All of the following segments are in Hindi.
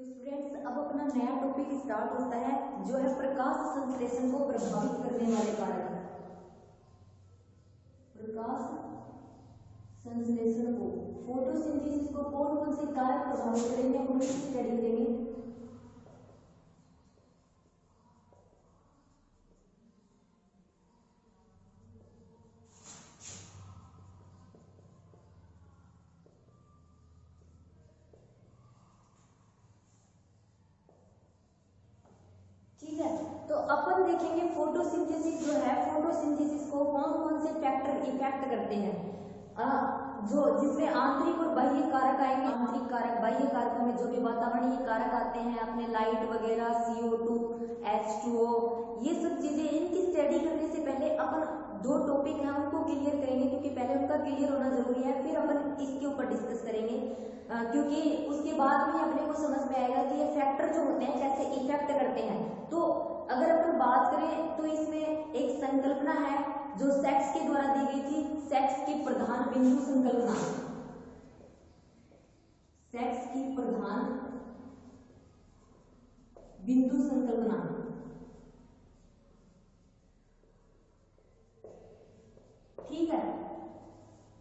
स्टूडेंट्स, अब अपना नया टॉपिक स्टार्ट होता है जो है प्रकाश संश्लेषण को प्रभावित करने वाले कारक। प्रकाश संश्लेषण को, फोटोसिंथेसिस को कौन कौन से कारक प्रभावित करेंगे, हम उसकी स्टडी करेंगे। तो अपन देखेंगे फोटोसिंथेसिस जो है, फोटोसिंथेसिस को कौन कौन से फैक्टर इफेक्ट करते हैं, जो जिसमें आंतरिक और बाह्य कारक आएंगे। आंतरिक कारक, बाह्य कारकों में जो भी वातावरणीय कारक आते हैं, अपने लाइट वगैरह, CO2, H2O, ये सब चीजें, इनकी स्टडी करने से पहले अपन दो टॉपिक हैं उनको क्लियर करेंगे, क्योंकि पहले उनका क्लियर होना जरूरी है, फिर अपन इसके ऊपर डिस्कस करेंगे, क्योंकि उसके बाद में अपने को समझ में आएगा कि ये फैक्टर जो होते हैं कैसे इफेक्ट करते हैं। तो अगर अपन बात करें तो इसमें एक संकल्पना है जो सेक्स के द्वारा दी गई थी, सेक्स की प्रधान बिंदु संकल्पना। सेक्स की प्रधान बिंदु संकल्पना, ठीक है।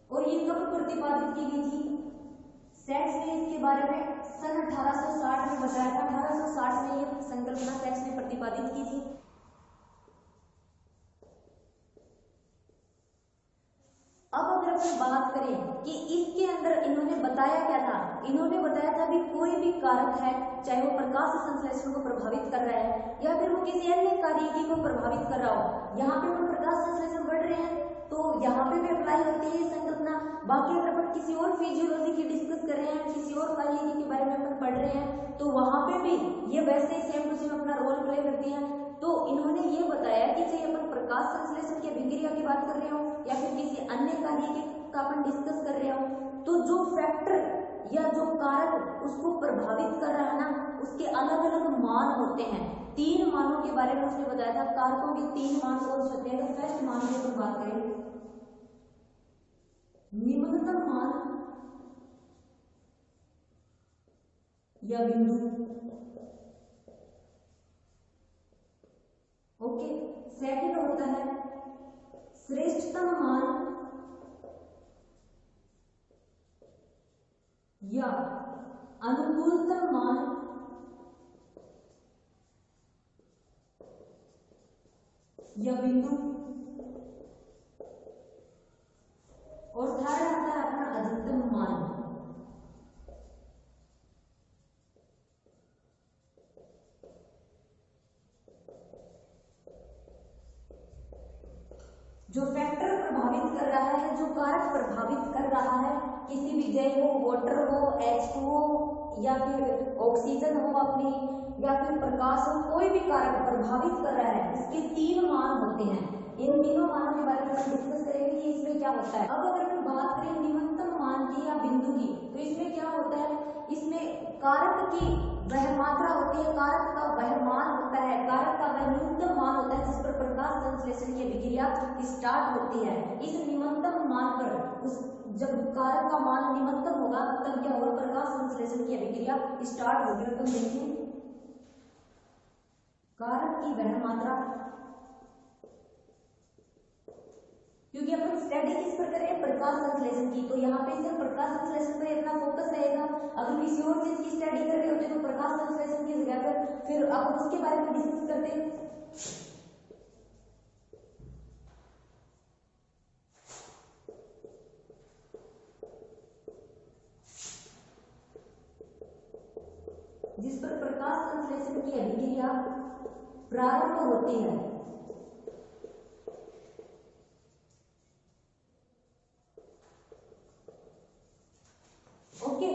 और ये कब प्रतिपादित की गई थी? सेक्स ने इसके बारे में सन 1860 में बताया था। 1860 में ये संकल्पना सेक्स ने प्रतिपादित की थी। अब अगर अपन बात करें कि इसके अंदर इन्होंने बताया क्या था, इन्होंने बताया था कि कोई भी कारक है, चाहे वो प्रकाश संश्लेषण को प्रभावित कर रहा है या फिर वो किसी अन्य कार्यकी को प्रभावित कर रहा हो, यहाँ पे हम प्रकाश संश्लेषण बढ़ रहे हैं तो यहाँ पे भी अप्लाई होती है ये संकल्पना। बाकी अगर अपन किसी और फिजियोलॉजी की डिस्कस कर रहे हैं, किसी और कार्यकी के बारे में अपन पढ़ रहे हैं, तो वहां पे भी ये वैसे ही सेम टू सेम अपना रोल प्ले करती है। तो इन्होंने ये बताया कि चाहे अपन प्रकाश संश्लेषण की अभिक्रिया की बात कर रहे हो या फिर किसी अन्य कार्यकी का अपन डिस्कस कर रहे हो, तो जो फैक्टर या जो कारक उसको प्रभावित कर रहा है ना, उसके अलग अलग मान होते हैं। 3 मानों के बारे में उसने बताया था, कारकों के 3 मान कौन से होते हैं। तो फर्स्ट मान की अपन बात करें, निम्नतम मान या बिंदु, ओके। सेकंड होता है श्रेष्ठतम मान या अनुकूलतम मान या बिंदु, और थर्ड आता है अपना अधिकतम मान। जो फैक्टर प्रभावित कर रहा है, जो कारक प्रभावित कर रहा है, किसी भी जल हो, वाटर हो, H2O या फिर ऑक्सीजन हो अपनी, या फिर प्रकाश हो, कोई भी कारक प्रभावित कर रहा है, इसके 3 मान होते हैं। इन तीनों मानों के बारे में हम डिस्कस करेंगे कि इसमें क्या होता है। अब अगर हम बात करें निम्नतम मान की या बिंदु की, तो इसमें क्या होता है, इसमें कारक की वह मात्रा होती है, कारक का वह मान होता है, कारक का वह न्यूनतम मान होता है जिस पर प्रकाश संश्लेषण की अभिक्रिया स्टार्ट होती है। इस निम्नतम मान पर जब कारक का मान निम्नतम होगा तब क्या होगा, प्रकाश संश्लेषण की अभिक्रिया स्टार्ट होगी। तो देखिए कारक की वह मात्रा, क्योंकि अपन स्टडी किस पर करें, प्रकाश संश्लेषण की, तो यहाँ पे सिर्फ प्रकाश संश्लेषण पर अपना फोकस रहेगा। अगर किसी और चीज की स्टडी कर रहे होते तो प्रकाश संश्लेषण की जगह पर फिर अपन उसके बारे में डिस्कस करते। जिस पर प्रकाश संश्लेषण की अभिक्रिया प्रारंभ होती है, ओके।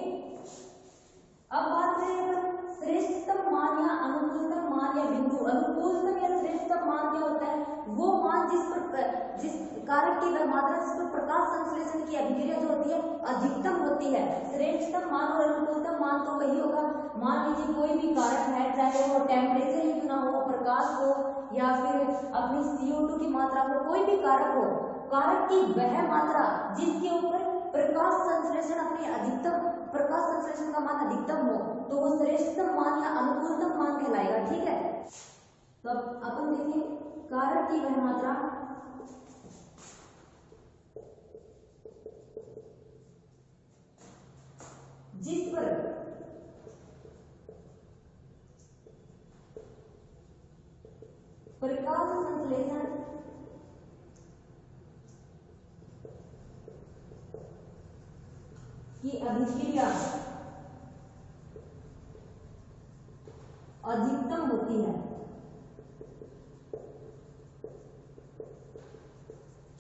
अब बात करें अपन श्रेष्ठतम मान या अनुकूलतम मान या बिंदु। अनुकूलतम या श्रेष्ठतम मान क्या होता है, वो मान जिस कारक की वह मात्रा जिस पर प्रकाश संश्लेषण की अभिक्रिया जो होती है अधिकतम होती है। श्रेष्ठतम मान और अनुकूलतम मान तो वही होगा, मान लीजिए कोई भी कारक है, चाहे वो टेम्परेचर ही क्यों ना हो, प्रकाश हो या फिर अपनी CO2 की मात्रा हो, कोई भी कारक हो, कारक की वह मात्रा जिसके ऊपर प्रकाश संश्लेषण अपनी अधिकतम, प्रकाश संश्लेषण का मान अधिकतम हो, तो वो श्रेष्ठतम मान पर प्रकाश संश्लेषण की अभिक्रिया अधिकतम होती है।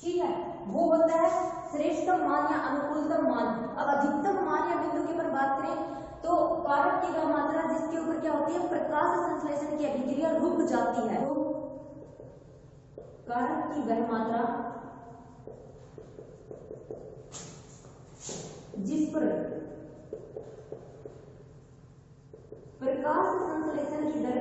ठीक है, वो होता है श्रेष्ठतम मान या अनुकूलतम मान। अब अधिकतम मान या बिंदु की पर बात करें तो कारक की वह मात्रा जिसके ऊपर क्या होती है, प्रकाश संश्लेषण की अभिक्रिया रुक जाती है। तो कारक की वह मात्रा जिस पर प्रकाश संश्लेषण की दर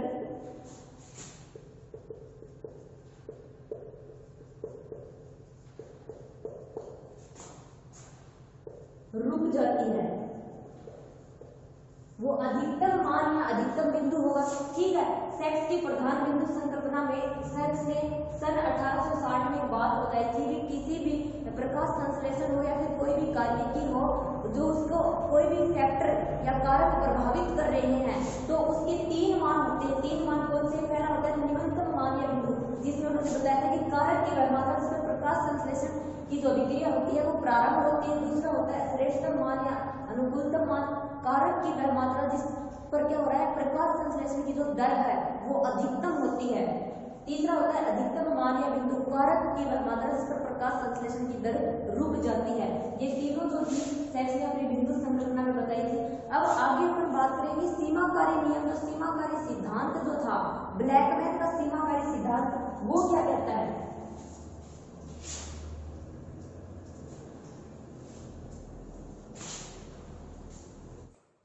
रुक जाती है, वो अधिकतम मान या अधिकतम बिंदु होगा। ठीक है, सेक्स की प्रधान बिंदु संकल्पना में सेक्स ने सन 1860 में एक बात बताई थी कि किसी भी प्रकाश संश्लेषण हो या फिर कोई भी कार्यकी हो जो उसको कोई भी फैक्टर या कारक प्रभावित कर रहे हैं तो उसके 3 मान होते हैं। 3 मान कौन से? पहला होता है न्यूनतम मान या बिंदु, जिसमें उन्होंने बताया था कि कारक की वह मात्रा जिसमें प्रकाश संश्लेषण की जो अभिक्रिया होती है वो प्रारंभ होती है। दूसरा होता है श्रेष्ठतम मान या अनुकूलतम मान, कारक की वह मात्रा जिस पर क्या हो रहा है, प्रकाश संश्लेषण की जो दर है वो अधिकतम होती है। तीसरा होता है अधिकतम मान या बिंदु, कारक की वह मात्रा जिस पर प्रकाश संश्लेषण की दर रुक जाती है। ये तीनों जो थी सेक्स ने अपनी बिंदु संकल्पना में बताई थी। अब आगे अपन बात करेंगे सीमाकारी नियम। जो सीमाकारी सिद्धांत जो था, ब्लैकमैन का सीमाकारी सिद्धांत, वो क्या कहता है?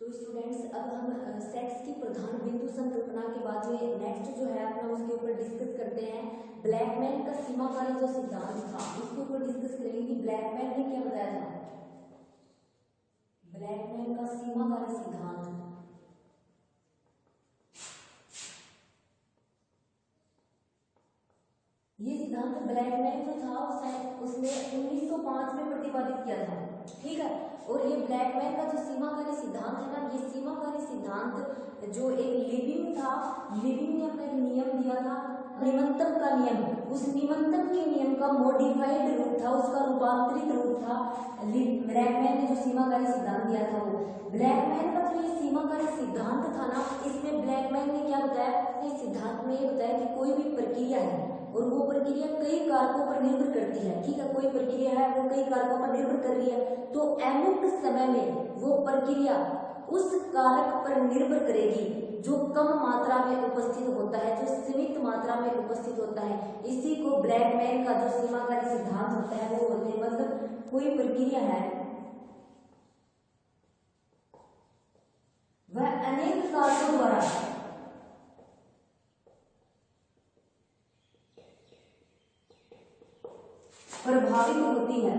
तो स्टूडेंट्स, अब हम सेक्स की प्रधान बिंदु संकल्पना के बाद जो नेक्स्ट जो है अपना उसके ऊपर डिस्कस करते हैं ब्लैकमैन का सीमाकारी जो सिद्धांत था, उसके ऊपर डिस्कस करेंगे कि ब्लैकमैन ने क्या बताया था। ब्लैकमैन का सीमाकारी सिद्धांत, ये सिद्धांत ब्लैकमैन जो था उसने 1905 में प्रतिपादित किया था। ठीक है, और ये ब्लैकमैन का जो सीमाकारी सिद्धांत है ना, ये सीमाकारी सिद्धांत जो एक लिविंग था, लिविंग ने अपना एक नियम दिया था, निमंत्रण का नियम। उस निमंत्रण के नियम का मॉडिफाइड रूप था, उसका रूपांतरित रूप था ब्लैकमैन ने जो सीमाकारी सिद्धांत दिया था वो। ब्लैकमैन का जो ये सीमाकारी सिद्धांत था ना, इसमें ब्लैकमैन ने क्या बताया, इस सिद्धांत में ये बताया कि कोई भी प्रक्रिया है और वो प्रक्रिया कई कारकों पर निर्भर करती है। ठीक है, कोई प्रक्रिया है वो कई कारकों पर निर्भर कर रही है, तो अमुक समय में वो प्रक्रिया उस कारक पर निर्भर करेगी जो कम मात्रा में उपस्थित होता है, जो सीमित मात्रा में उपस्थित होता है। इसी को ब्लैकमैन का जो सीमाकारी सिद्धांत होता है वो होते हैं, मतलब कोई प्रक्रिया है वह अनेक कारकों द्वारा प्रभावित होती है।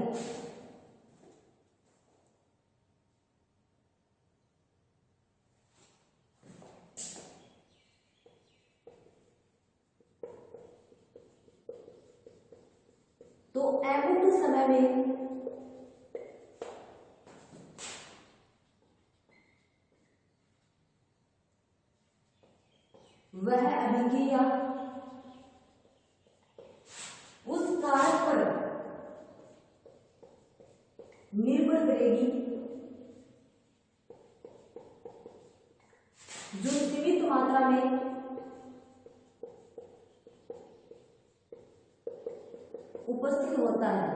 तो अमुक समय में वह अभिक्रिया उस कारक पर निर्भर करेगी जो सीमित मात्रा में उपस्थित होता है।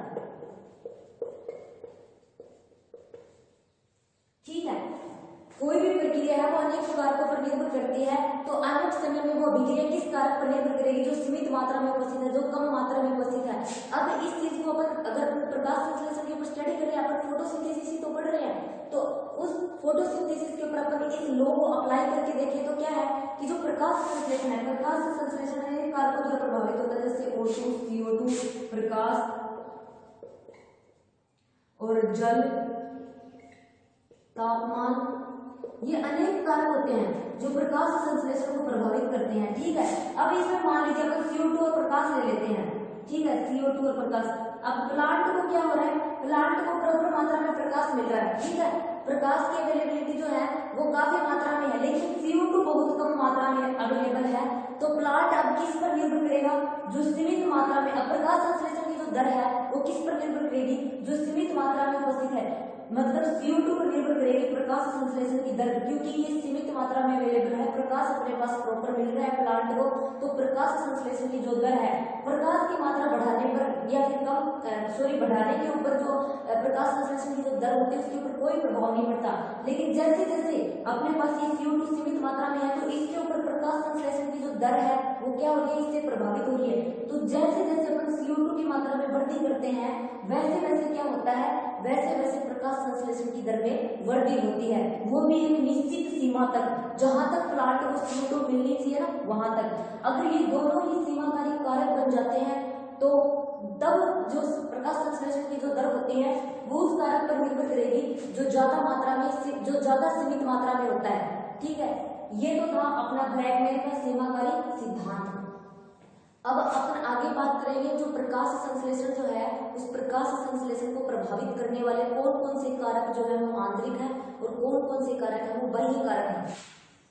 ठीक है, कोई भी प्रक्रिया है वो अनेक कारकों पर निर्भर करती है, तो अनेक समय में वो अभिक्रिया किस कारक पर निर्भर करेगी, जो सीमित मात्रा में उपस्थित है, जो कम मात्रा में उपस्थित है। अब इस चीज को अपन अगर प्रकाश संश्लेषण के ऊपर स्टडी कर रहे हैं, अपन फोटोसिंथेसिस ही तो पढ़ रहे हैं, तो उस फोटोसिंथेसिस के ऊपर अपन इस लॉ को अप्लाई करके देखें तो क्या है कि जो प्रकाश संश्लेषण है, प्रकाश संश्लेषण अनेक कारकों द्वारा प्रभावित होता है, जैसे O2, CO2, प्रकाश और जल, तापमान, ये अनेक कारक होते हैं जो प्रकाश संश्लेषण को प्रभावित करते हैं। ठीक है, अब इसमें मान लीजिए अपन CO2 और प्रकाश ले लेते हैं। ठीक है, CO2 और प्रकाश। अब प्लांट को क्या हो रहा है, प्लांट को प्रॉपर मात्रा में प्रकाश मिल रहा है, ठीक है। प्रकाश की अवेलेबिलिटी जो है वो काफी मात्रा में है, लेकिन CO2 बहुत कम मात्रा में अवेलेबल है। तो प्लांट अब किस पर निर्भर करेगा? जो सीमित मात्रा में, अब प्रकाश संश्लेषण की जो दर है वो किस पर निर्भर करेगी? जो सीमित मात्रा में उपस्थित है, मतलब CO2 पर निर्भर करेगी प्रकाश संश्लेषण की दर, क्योंकि ये सीमित मात्रा में अवेलेबल है, प्रकाश अपने पास प्रॉपर मिल रहा है प्लांट को। तो प्रकाश संश्लेषण की जो दर है, प्रकाश की मात्रा बढ़ाने पर या फिर बढ़ाने के ऊपर जो प्रकाश संश्लेषण की जो दर होती है उसके ऊपर कोई प्रभाव नहीं पड़ता। लेकिन जैसे जैसे अपने पास ये CO2 सीमित मात्रा में है तो इसके ऊपर प्रकाश संश्लेषण की जो दर है वो क्या हो रही है? इससे प्रभावित हो रही है। तो जैसे जैसे अपन CO2 की मात्रा में वृद्धि करते हैं वैसे वैसे क्या होता है? वैसे वैसे प्रकाश संश्लेषण की दर में वृद्धि होती है, वो भी एक निश्चित सीमा तक, जहां तक प्लांट को CO2 मिलनी चाहिए ना वहां तक। अगर ये दोनों ही सीमाकारी कारक बन जाते हैं तो तब जो प्रकाश संश्लेषण की जो दर होती है वो उस कारक पर निर्भर करेगी जो ज्यादा मात्रा में, जो ज्यादा सीमित मात्रा में होता है। ठीक है, ये तो था अपना ब्रैगमैन का सीमाकारी सिद्धांत। अब अपन आगे बात करेंगे जो प्रकाश संश्लेषण जो है उस प्रकाश संश्लेषण को प्रभावित करने वाले कौन कौन से कारक जो है वो आंतरिक है और कौन कौन से कारक है वो बाह्य कारक है।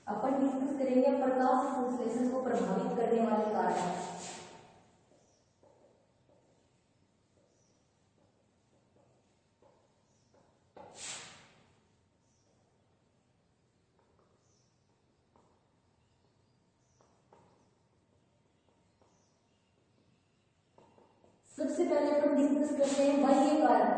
अपन डिस्कस करेंगे प्रकाश संश्लेषण को प्रभावित करने वाले कारक। सबसे पहले अपन डिस्कस करते हैं बाह्य कारक।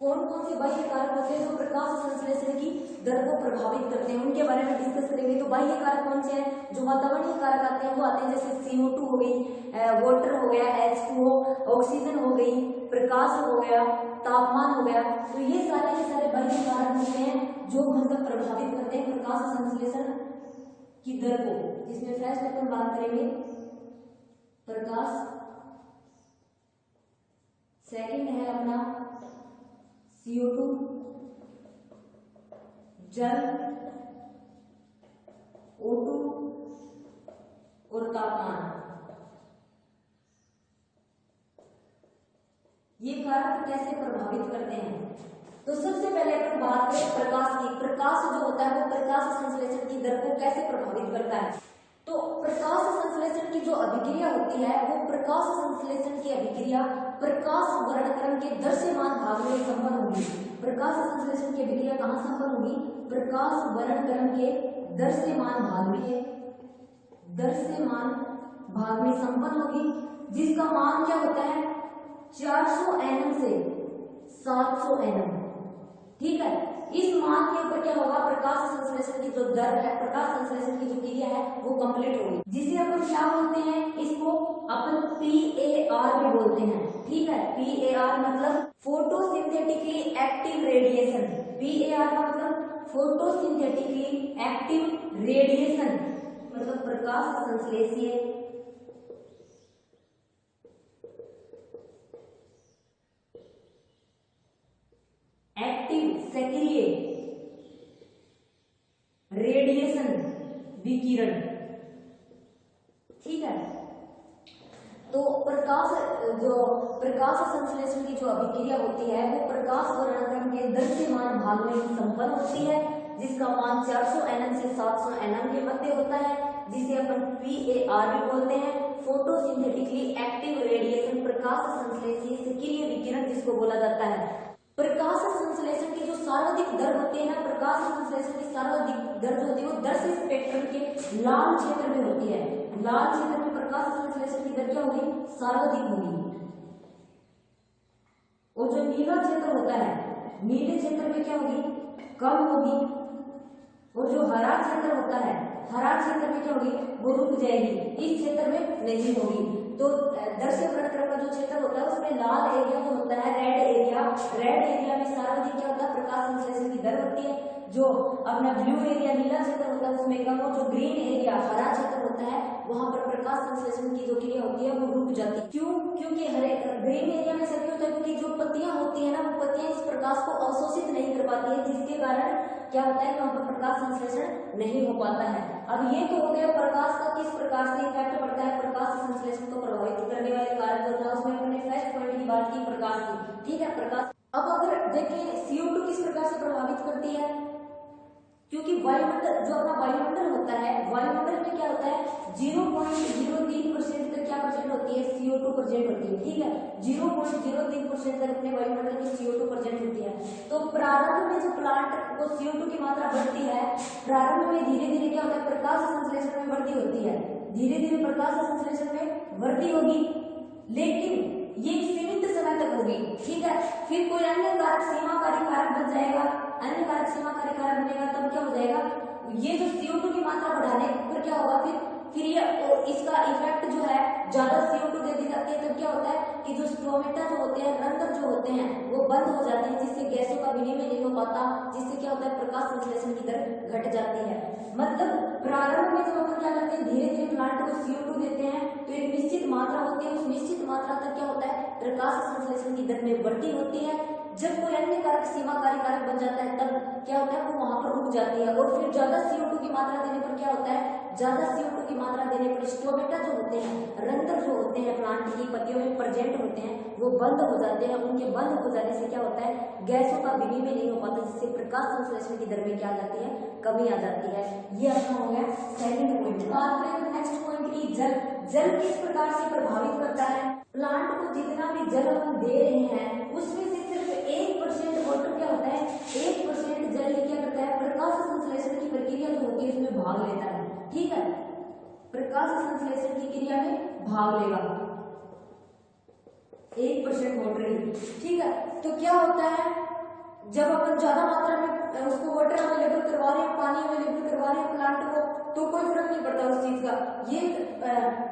कौन कौन से बाह्य कारक होते हैं जो प्रकाश संश्लेषण की दर को प्रभावित करते हैं उनके बारे में डिस्कस करेंगे। तो बाह्य कारक कौन से हैं? जो वातावरणीय कारक आते हैं वो आते हैं जैसे CO2 हो गई, वाटर हो गया, H2O, ऑक्सीजन हो गई, प्रकाश हो गया, तापमान हो गया। तो ये सारे के सारे बाह्य कारक होते हैं जो मतलब प्रभावित करते हैं प्रकाश संश्लेषण की दर को, जिसमें फर्स्ट अपन बात करेंगे प्रकाश, सेकंड है अपना CO2, जल, O2 और तापमान। ये कारक कैसे प्रभावित करते हैं? तो सबसे पहले अपन बात करें प्रकाश की। प्रकाश जो होता है वो प्रकाश संश्लेषण की दर को कैसे प्रभावित करता है? तो प्रकाश संश्लेषण की जो अभिक्रिया होती है वो प्रकाश संश्लेषण की अभिक्रिया प्रकाश वर्णक्रम के दृश्यमान भाग में संपन्न होगी। प्रकाश संश्लेषण की अभिक्रिया कहाँ संपन्न होगी? प्रकाश वर्णक्रम के दृश्यमान भाग में संपन्न होगी, जिसका मान क्या होता है? 400 nm से 700 nm। ठीक है, इस मान के ऊपर क्या होगा? प्रकाश संश्लेषण की जो दर है, प्रकाश संश्लेषण की जो क्रिया है वो कंप्लीट होगी, जिसे अपन क्या बोलते हैं? इसको अपन PAR भी बोलते हैं। ठीक है, PAR मतलब फोटोसिंथेटिकली एक्टिव रेडिएशन। PAR का मतलब फोटोसिंथेटिकली एक्टिव रेडिएशन, मतलब प्रकाश संश्लेषीय सक्रिय रेडिएशन, विकिरण। ठीक है, तो प्रकाश संश्लेषण की जो अभिक्रिया होती है वो प्रकाश वर्णक्रम के दृश्यमान भाग में संपन्न होती है, जिसका मान 400 nm से 700 nm के मध्य होता है, जिसे अपन PAR भी बोलते हैं, फोटोसिंथेटिकली एक्टिव रेडिएशन, प्रकाश संश्लेषी सक्रिय विकिरण जिसको बोला जाता है। प्रकाश संश्लेषण की जो सर्वाधिक दर होती है ना, प्रकाश संश्लेषण की सर्वाधिक दर जो होती है वो दर्श स्पेक्ट्रम के लाल क्षेत्र में होती है। लाल क्षेत्र में प्रकाश संश्लेषण की दर क्या होगी? सर्वाधिक होगी। और जो नीला क्षेत्र होता है, नीले क्षेत्र में क्या होगी? कम होगी। और जो हरा क्षेत्र होता है, हरा क्षेत्र में क्या होगी? वो रुक जाएगी, इस क्षेत्र में नहीं होगी। तो दर्शक वर्णक्रम का जो क्षेत्र होता है उसमें लाल एरिया जो होता है, रेड एरिया में सर्वाधिक क्या होता है? प्रकाश संश्लेषण की दर होती है। जो अपना ब्लू एरिया, नीला क्षेत्र होता है उसमें कम, और जो ग्रीन एरिया, हरा क्षेत्र होता है वहां पर प्रकाश संश्लेषण की जो क्रिया होती है वो रुक जाती है। क्यों? क्योंकि ग्रीन एरिया में सभी होता है क्योंकि जो पत्तियां होती है ना वो पत्तियां इस प्रकाश को अवशोषित नहीं कर पाती है, जिसके कारण क्या होता है? वहां पर प्रकाश संश्लेषण नहीं हो पाता है। अब ये तो हो गया प्रकाश का किस प्रकार से इफेक्ट पड़ता है, प्रकाश संश्लेषण को प्रभावित करने वाले कारक होता है। उसमें अपने फर्स्ट बात की प्रकाश की, ठीक है, प्रकाश। अब अगर देखें CO2 किस प्रकार से प्रभावित करती है, क्योंकि वायुमंडल जो अपना वायुमंडल होता है, वायुमंडल में क्या होता है 0.03% तक क्या प्रेजेंट होती है CO2 प्रेजेंट होती है, ठीक है, 0.03% तक अपने वायुमंडल में CO2 प्रेजेंट होती है। तो प्रारंभ में जब प्लांट को CO2 की मात्रा बढ़ती है, प्रारंभ में धीरे धीरे क्या होता है प्रकाश संश्लेषण में वृद्धि होती है, धीरे धीरे प्रकाश संश्लेषण में वृद्धि होगी, लेकिन ये सीमित समय तक होगी, ठीक है। फिर कोई अन्य कारक सीमाकारी कारक बन जाएगा, अन्य कारक सीमाकारी कारक बनेगा, तब क्या हो जाएगा ये जो CO2 की मात्रा बढ़ाने पर क्या होगा फिर ये इसका इफेक्ट जो है ज्यादा CO2 दे दी जाती है, तब क्या होता है कि जो स्टोमेटा जो होते हैं, रंध्र जो होते हैं वो बंद हो जाते हैं, जिससे गैसों का विनिमय नहीं हो पाता, जिससे क्या होता है प्रकाश संश्लेषण की दर घट जाती है। मतलब प्रारंभ में जब हम क्या करते हैं धीरे धीरे प्लांट को CO2 देते हैं तो एक निश्चित मात्रा होती है, उस निश्चित मात्रा तक क्या होता है प्रकाश संश्लेषण की दर में वृद्धि होती है। जब कोई अन्य कारक सीमाकारी कारक बन जाता है तब क्या होता है वो वहां पर रुक जाती है, और फिर ज्यादा CO2 की मात्रा देने पर क्या होता है ज्यादा CO2 की मात्रा देने पर स्टोमेटा जो होते हैं, रंध्र जो होते हैं प्लांट की पत्तियों में प्रेजेंट होते हैं वो बंद हो जाते हैं। उनके बंद हो जाने से क्या होता है गैसों का विनिमय नहीं हो पाता, जिससे प्रकाश संश्लेषण की दर में क्या आ जाती है कमी आ जाती है। ये अपना हो गया सेकंड पॉइंट। बात करें नेक्स्ट पॉइंट की जल किस प्रकार से प्रभावित करता है। प्लांट को जितना भी जल हम दे रहे हैं उसमें से सिर्फ 1% वाटर क्या होता है 1% जल क्या करता है प्रकाश संश्लेषण की प्रक्रिया जो होती है उसमें भाग लेता है, ठीक है, प्रकाश संश्लेषण की क्रिया में भाग लेगा 1% वाटर ही, ठीक है। तो क्या होता है जब अपन ज्यादा मात्रा में उसको वाटर अवेलेबल करवा रहे हैं, पानी अवेलेबल करवा रहे हैं प्लांट को, तो कोई फर्क नहीं पड़ता उस चीज का, ये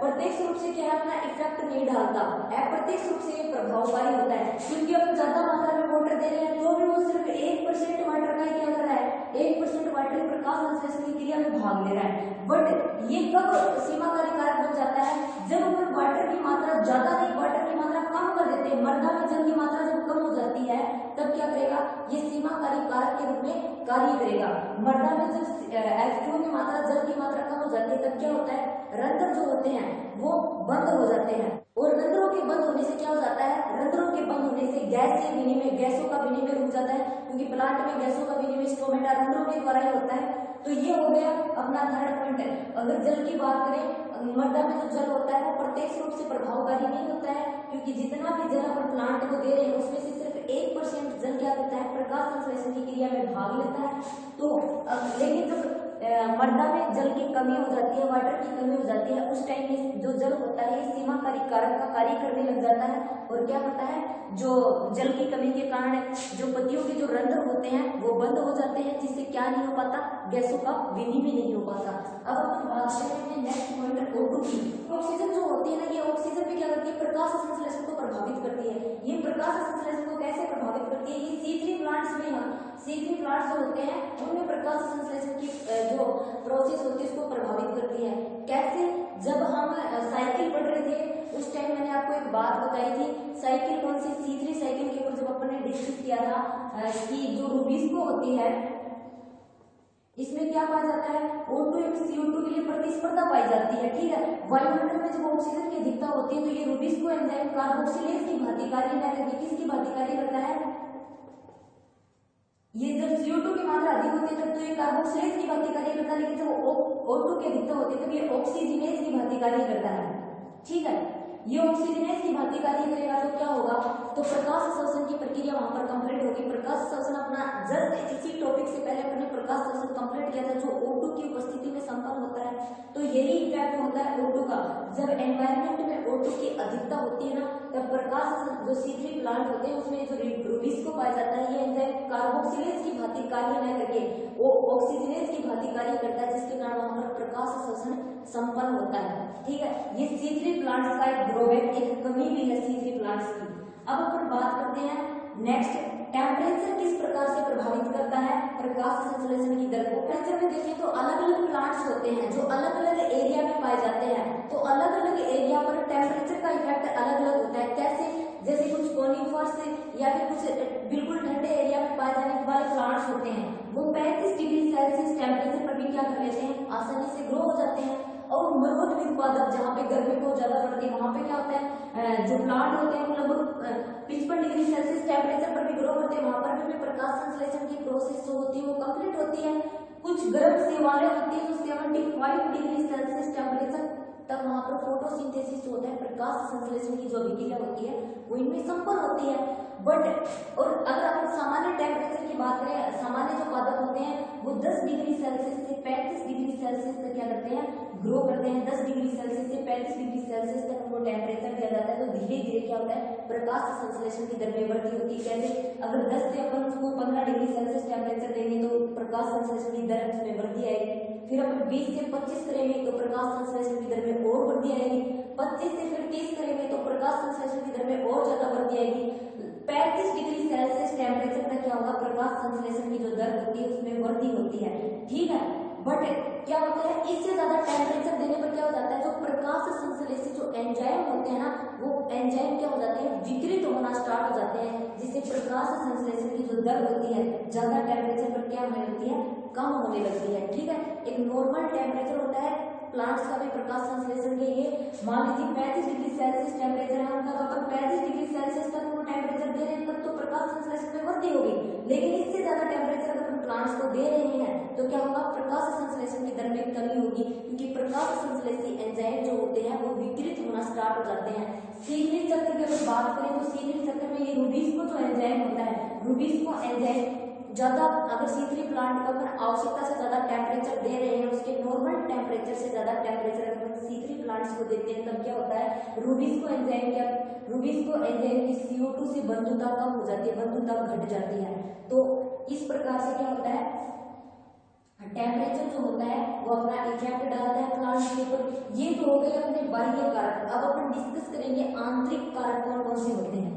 प्रत्यक्ष रूप से क्या है अपना इफेक्ट नहीं डालता, अप्रत्यक्ष रूप से ये प्रभावकारी होता है, क्योंकि अपन ज्यादा मात्रा में वाटर दे रहे हैं तो भी वो सिर्फ 1% वाटर का ही क्या कर रहा है 1% वाटर प्रकाश संश्लेषण की क्रिया में भाग ले रहा है। बट ये कब सीमाकारी कारक बन जाता है जब अपन वाटर की मात्रा ज्यादा नहीं वाटर की मात्रा कम कर देते हैं, मृदा में जल की मात्रा जब कम हो जाती है तब क्या करेगा ये सीमाकारी कारक के रूप में कार्य करेगा। मृदा में जब H2O की मात्रा जल की मात्रा कम हो जाती है तब क्या होता है रंध्र जो होते हैं वो बंद हो जाते हैं, और रंध्रों के बंद होने से क्या हो जाता है रंध्रों के बंद होने से गैसों का विनिमय रुक जाता है, क्योंकि प्लांट में गैसों का विनिमय स्टोमेटा रंध्रों के द्वारा ही होता है। तो ये हो गया अपना थर्ड पॉइंट। अगर जल की बात करें मृदा में जो जल होता है वो प्रत्यक्ष रूप से प्रभावकारी नहीं होता है, क्योंकि जितना भी जल अपन प्लांट को दे रहे हैं उसमें से सिर्फ 1% जल क्या करता है प्रकाश संश्लेषण की क्रिया में भाग लेता है। तो लेकिन जब मृदा में जल की कमी हो जाती है, वाटर की कमी हो जाती है, उस टाइम में जो जल होता है ये सीमाकारी कारक का कार्य करने लग जाता है, और क्या होता है जो जल की कमी के कारण जो पत्तियों के जो रंध्र होते हैं वो बंद हो जाते हैं, जिससे क्या नहीं हो पाता गैसों का विनिमय नहीं हो पाता। अब अपन बात करते हैं नेक्स्ट पॉइंट O2 की। ऑक्सीजन जो होती है ना ये ऑक्सीजन भी क्या करती है प्रकाश संश्लेषण को प्रभावित करती है। ये प्रकाश संश्लेषण को कैसे प्रभावित करती है, ये C3 प्लांट्स में C3 प्लांट्स जो होते हैं उनमें प्रकाश संश्लेषण की जो प्रोसेस होती है उसको प्रभावित करती है। कैसे, जब हम साइकिल पढ़ रहे थे उस टाइम मैंने आपको एक बात बताई थी, साइकिल कौन सी C3 साइकिल के ऊपर जब अपन ने डिस्कस किया था कि जो रूबिस्को होती है इसमें क्या पाया जाता है O2 और CO2 के लिए प्रतिस्पर्धा पाई जाती है, ठीक है। वायुमंडल में जब ऑक्सीजन की अधिकता होती है तो ये रूबिस्को एंजाइम कार्बोक्सिलेज की भांति कार्य न करके किसकी भांति कार्य करता है, ये जब CO2 की मात्रा अधिक होती है तब तो ये कार्बोक्सिलेज की भांति कार्य करता है, लेकिन जब O2 की अधिकता होती है तब ये ऑक्सीजनेज की भांति कार्य करता है, ठीक है। ये ऑक्सीजनेज की भांति कार्य करेगा तो क्या होगा, तो प्रकाश शोषण की प्रक्रिया वहां पर कंप्लीट होगी। प्रकाश शोषण अपना जस्ट इसी टॉपिक से पहले अपने प्रकाश शोषण कंप्लीट किया था जो O2 की उपस्थिति में संपन्न होता है। तो यही इफेक्ट होता है O2 का, जब एनवायरमेंट में O2 की अधिकता होती है ना तब प्रकाश जो C3 प्लांट होते हैं उसमें जो रूबिस्को पाया जाता है ये एंजाइम कार्बोक्सिलेज की भांति कार्य न करके वो ऑक्सीजनेज की भांति कार्य करता है, जिसके कारण वहां पर प्रकाश शोषण संपन्न होता है, ठीक है। ये C3 प्लांट्स का एक ड्रॉबैक, एक कमी भी है C3 प्लांट्स की। अब अपन बात करते हैं नेक्स्ट, टेम्परेचर किस प्रकार से प्रभावित करता है प्रकाश संश्लेषण की दर को। टेम्परेचर में देखें तो अलग अलग प्लांट्स होते हैं जो अलग अलग एरिया में पाए जाते हैं, तो अलग अलग एरिया पर टेम्परेचर का इफेक्ट अलग अलग होता है। कैसे, जैसे कुछ कोनिफर्स या फिर कुछ बिल्कुल ठंडे एरिया में पाए जाने वाले प्लांट्स होते हैं वो 35 डिग्री सेल्सियस टेम्परेचर पर भी क्या कर लेते हैं आसानी से ग्रो हो जाते हैं। और मरुभूमि उत्पादक जहाँ पे गर्मी बहुत ज्यादा पड़ती है वहां पे क्या होता है जो प्लांट होते हैं वो लगभग डिग्री सेल्सियस टेम्परेचर पर भी ग्रो करते हैं, वहां पर भी प्रकाश संश्लेषण की प्रोसेस जो होती है वो कंप्लीट होती है। कुछ गर्म सेवालें होती है जो 75 डिग्री सेल्सियस टेम्परेचर तक वहां पर फोटोसिंथेसिस होता है, प्रकाश संश्लेषण की जो अभिक्रिया होती है वो इनमें संपन्न होती है। बट और अगर अपन सामान्य टेम्परेचर की बात करें, सामान्य जो पादप होते हैं वो 10 डिग्री सेल्सियस से 35 डिग्री सेल्सियस तक क्या करते हैं, ग्रो करते हैं। 10 डिग्री सेल्सियस से 35 डिग्री सेल्सियस तक उनको टेम्परेचर दिया जाता है, तो धीरे धीरे क्या होता है, प्रकाश संश्लेषण की दर में वृद्धि होती है। कैसे, अगर 10 से अपन उसको 15 डिग्री सेल्सियस टेम्परेचर देंगे तो प्रकाश संश्लेषण की दर उसमें वृद्धि आएगी। फिर अपन 20 से 25 करेंगे तो प्रकाश संश्लेषण की दर में और वृद्धि आएगी। 25 से फिर 30 करेंगे तो प्रकाश संश्लेषण की दर में और ज्यादा वृद्धि आएगी। 35 डिग्री सेल्सियस टेम्परेचर तक क्या होगा, प्रकाश संश्लेषण की जो दर होती है उसमें वृद्धि होती है। ठीक है, बट क्या होता है, इससे ज्यादा टेम्परेचर देने पर क्या हो जाता है, जो प्रकाश संश्लेषी जो एंजाइम होते हैं ना, वो एंजाइम क्या हो जाते हैं, विकृत होना स्टार्ट हो जाते हैं, जिससे प्रकाश संश्लेषण की जो दर होती है ज्यादा टेम्परेचर पर क्या होने लगती है, कम होने लगती है। ठीक है, एक नॉर्मल टेम्परेचर होता है प्लांट्स का भी प्रकाश संश्लेषण के लिए, मान लीजिए 35 डिग्री सेल्सियस टेम्परेचर है उनका, तो अपन 35 डिग्री सेल्सियस तक वो टेम्परेचर दे रहे हैं तब तो प्रकाश संश्लेषण में वृद्धि होगी। लेकिन इससे ज्यादा टेम्परेचर अगर अपन प्लांट्स को दे रहे हैं तो क्या होगा, प्रकाश संश्लेषण की दर में कमी होगी, क्योंकि प्रकाश संश्लेषी एंजाइम जो होते हैं वो विकृत होना स्टार्ट हो जाते हैं। सीक्रेट चक्र की अगर बात करें तो सीक्रेट चक्र में ये रूबिस्को जो एंजाइम होता है, रूबिस्को एंजाइम ज्यादा, अगर C3 प्लांट को अपन आवश्यकता से ज्यादा टेम्परेचर दे रहे हैं, उसके नॉर्मल टेम्परेचर से ज्यादा टेम्परेचर अगर C3 प्लांट्स को देते हैं, तब क्या होता है, रूबिस्को एंजाइम की CO2 से बंधुता कम हो जाती है, बंधुता घट जाती है। तो इस प्रकार से क्या होता है, टेम्परेचर जो होता है वो अपना इफेक्ट डालता है प्लांट के ऊपर। ये तो हो गए अपने बाह्य कारक। अब अपन डिस्कस करेंगे आंतरिक कारक कौन कौन से होते हैं।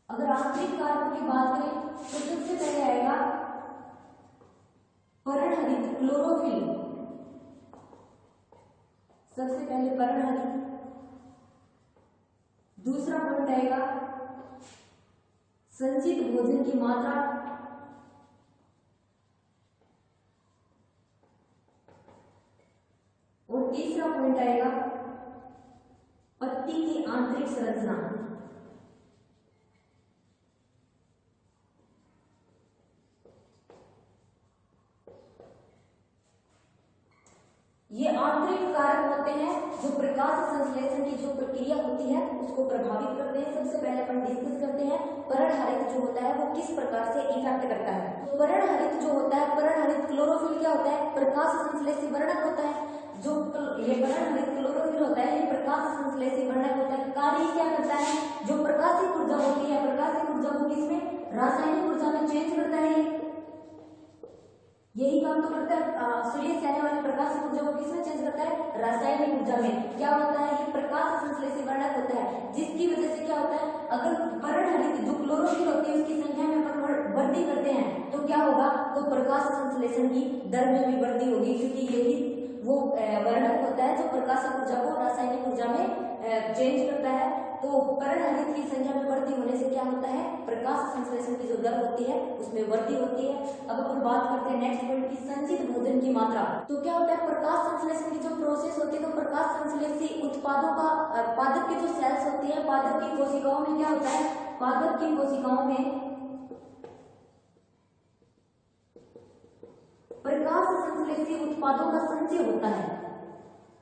अगर आंतरिक कारकों की बात करें तो सबसे पहले आएगा पर्णहरित क्लोरोफिल, सबसे पहले पर्णहरित। दूसरा पॉइंट आएगा संचित भोजन की मात्रा, और तीसरा पॉइंट आएगा पत्ती की आंतरिक संरचना। ये आंतरिक कारक होते हैं जो प्रकाश संश्लेषण की जो प्रक्रिया होती है उसको प्रभावित करते हैं। सबसे पहले अपन डिस्कस करते हैं पर्णहरित जो होता है वो किस प्रकार से इफेक्ट करता है। तो पर्णहरित जो होता है, पर्णहरित क्लोरोफिल क्या होता है, प्रकाश संश्लेषी वर्णक होता है। जो ये पर्णहरित क्लोरोफिल होता है ये प्रकाश संश्लेषी वर्णक होता है। कार्य क्या करता है, जो प्रकाशिक ऊर्जा होती है, प्रकाशिक ऊर्जा को किसमें, रासायनिक ऊर्जा में चेंज करता है। यही काम तो करता है सूर्य से आने वाली प्रकाश ऊर्जा को किसमें चेंज करता है, रासायनिक ऊर्जा में। क्या होता है, ये प्रकाश संश्लेषी वर्णक होता है, जिसकी वजह से क्या होता है, अगर पर्णहरित जो क्लोरोफिल होती है उसकी संख्या में अपन वृद्धि करते हैं तो क्या होगा, तो प्रकाश संश्लेषण की दर में भी वृद्धि होगी, क्योंकि यही वो वर्णक होता है जो प्रकाशिक ऊर्जा को रासायनिक ऊर्जा में चेंज करता है। तो पर्णहरित की संख्या में वृद्धि होने से क्या होता है, प्रकाश संश्लेषण की जो दर होती है उसमें वृद्धि होती है। अब अपन बात करते हैं नेक्स्ट पॉइंट की, संचित भोजन की मात्रा। तो क्या होता है, प्रकाश संश्लेषण की जो प्रोसेस होती है, तो प्रकाश संश्लेषी उत्पादों का पादप की जो सेल्स होती है, पादप की कोशिकाओं में क्या होता है, पादप की कोशिकाओं में प्रकाश संश्लेषी उत्पादों का संचय होता है।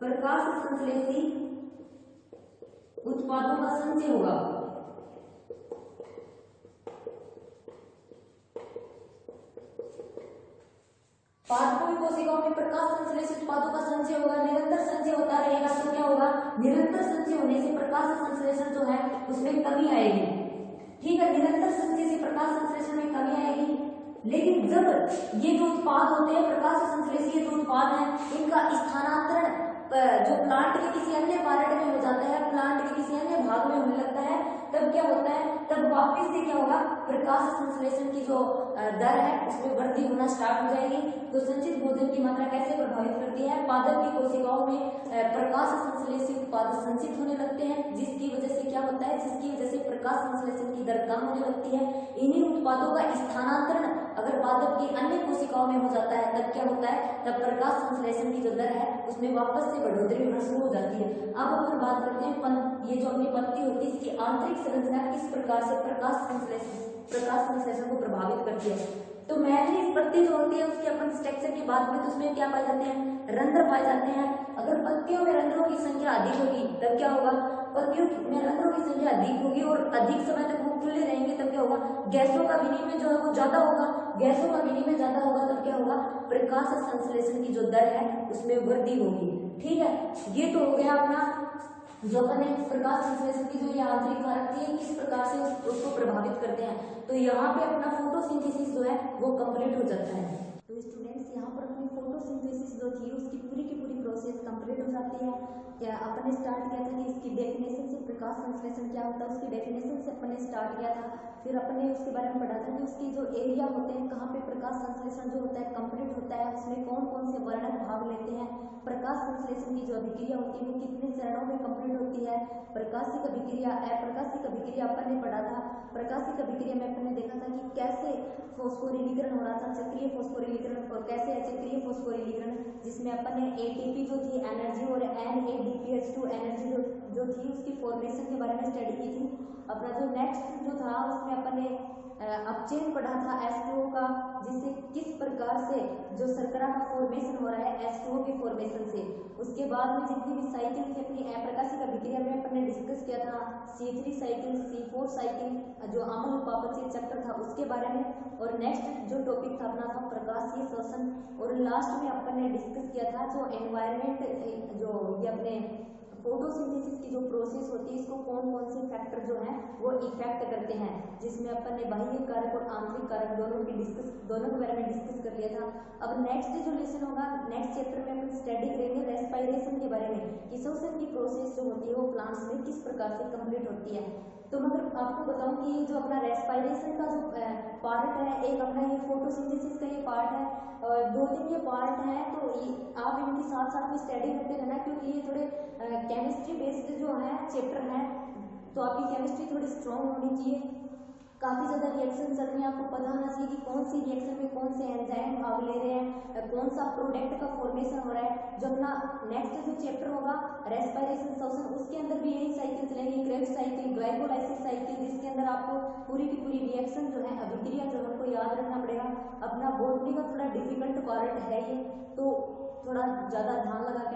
प्रकाश संश्लेषी उत्पादों का संचय होगा। पादपों की कोशिकाओं में प्रकाश संश्लेषित उत्पादों का संचय होगा, निरंतर संचय होता रहेगा। तो क्या होगा, निरंतर संचय होने से प्रकाश संश्लेषण जो है उसमें कमी आएगी। ठीक है, निरंतर संचय से प्रकाश संश्लेषण में कमी आएगी। लेकिन जब ये जो उत्पाद होते हैं प्रकाश संश्लेषी जो उत्पाद है, इनका स्थानांतरण जो प्लांट के किसी अन्य पार्ट में हो जाता है, प्लांट के किसी अन्य भाग में होने लगता है, तब क्या होता है, तब वापस से क्या होगा, प्रकाश संश्लेषण की जो दर है उसमें वृद्धि होना स्टार्ट हो जाएगी। तो संचित भोजन की मात्रा कैसे प्रभावित करती है, पादप की कोशिकाओं में प्रकाश संश्लेषी उत्पाद संचित होने लगते हैं, जिसकी वजह से क्या होता है, जिसकी वजह से प्रकाश संश्लेषण की दर कम होने लगती है। इन्हीं उत्पादों का स्थानांतरण अगर पादप की अन्य कोशिकाओं कक्षाओं में हो जाता है, तब क्या होता है, तब प्रकाश संश्लेषण की जो दर है उसमें वापस से बढ़ोतरी होना शुरू हो जाती है। अब अपन बात करते हैं ये जो अपनी पत्ती होती है इसकी आंतरिक संरचना किस प्रकार से प्रकाश संश्लेषण को प्रभावित करती है। तो मैनली इस पत्ती जो होती है उसके अपन स्ट्रक्चर की बात करें तो उसमें क्या पाए जाते हैं, रंध्र पाए जाते हैं। अगर पत्तियों में रंध्रों की संख्या अधिक होगी तब क्या होगा, पत्तियों में रंध्रों की संख्या अधिक होगी और अधिक समय तक वो खुले रहेंगे तब क्या होगा, गैसों का विनिमय जो है वो ज्यादा होगा। गैसों का विनिमय ज्यादा होगा तब क्या होगा, प्रकाश संश्लेषण की जो दर है उसमें वृद्धि होगी। ठीक है, ये तो हो गया अपना जो अपने प्रकाश संश्लेषण की जो ये आंतरिक कारक थी किस प्रकार से उसको प्रभावित करते हैं। तो यहाँ पे अपना फोटोसिंथेसिस जो है वो कंप्लीट हो जाता है। तो स्टूडेंट्स यहाँ पर अपनी फोटोसिंथेसिस जो थी उसकी पूरी की पूरी प्रोसेस कंप्लीट हो जाती है। क्या अपन ने स्टार्ट किया था कि इसकी डेफिनेशन से प्रकाश संश्लेषण क्या होता है, उसकी डेफिनेशन से अपन ने स्टार्ट किया था। फिर अपन ने उसके बारे में पढ़ा था कि उसकी जो एरिया होते हैं, कहाँ पे प्रकाश संश्लेषण जो होता है कंप्लीट होता है, उसमें कौन कौन से वर्णक भाग लेते हैं, प्रकाश संश्लेषण की जो अभिक्रिया होती है वो कितने चरणों में कंप्लीट होती है, प्रकाशिक अभिक्रिया, अप्रकाशिक अभिक्रिया अपन ने पढ़ा था। प्रकाशिक अभिक्रिया में अपन ने देखा था कि कैसे फॉस्फोरिलीकरण हो रहा था, चक्रीय फॉस्फोरिलीकरण और कैसे अचक्रीय फॉस्फोरिलीकरण, जिसमें अपन ने एटीपी जो थी एनर्जी और NADPH2 एनर्जी जो थी उसकी फॉर्मेशन के बारे में स्टडी की थी। अपना जो नेक्स्ट जो था उसमें अपन ने अपचयन पढ़ा था H2O का, जिससे किस प्रकार से जो शर्करा का फॉर्मेशन हो रहा है H2O के फॉर्मेशन से। उसके बाद में जितनी भी साइकिल थी अपनी अप्रकाशिक अभिक्रिया में अपन ने डिस्कस किया था C3 साइकिल, C4 साइकिल, जो अम्ल उपापचय चक्र था उसके बारे में। और नेक्स्ट जो टॉपिक था अपना था प्रकाशीय शोषण। और लास्ट में अपन ने डिस्कस किया था जो एनवायरमेंट जो ये अपने फोटोसिंथेसिस की जो प्रोसेस होती है इसको कौन कौन से फैक्टर जो हैं वो इफेक्ट करते हैं, जिसमें अपन ने बाह्य कारक और आंतरिक कारक दोनों के बारे में डिस्कस कर लिया था। अब नेक्स्ट जो लेसन होगा, नेक्स्ट चैप्टर में अपन स्टडी करेंगे रेस्पिरेशन के बारे में कि श्वसन की प्रोसेस जो होती है वो प्लांट्स में किस प्रकार से कंप्लीट होती है। तो मगर आपको बताऊं कि जो अपना रेस्पिरेशन का जो पार्ट है, एक अपना ये फोटोसिंथेसिस का ये पार्ट है और 2-3 ये पार्ट है, तो आप इनके साथ साथ में स्टडी करते रहना, क्योंकि ये थोड़े केमिस्ट्री बेस्ड जो है चैप्टर है, तो आपकी केमिस्ट्री थोड़ी स्ट्रॉन्ग होनी चाहिए। काफ़ी ज़्यादा रिएक्शन चल रही है, आपको पता होना चाहिए कि कौन सी रिएक्शन में कौन से एंजाइम भाग ले रहे हैं, कौन सा प्रोडक्ट का फॉर्मेशन हो रहा है। जो अपना नेक्स्ट जो चैप्टर होगा रेस्पिरेशन श्वसन, उसके अंदर भी यही साइकिल चलेगी, क्रेब्स साइकिल, ग्लाइकोलाइसिस साइकिल, जिसके अंदर आपको पूरी की पूरी रिएक्शन जो है अभिक्रिया जो हमको याद रखना पड़ेगा। अपना बॉटनी का थोड़ा डिफिकल्ट पार्ट है ये, तो थोड़ा ज़्यादा ध्यान लगा के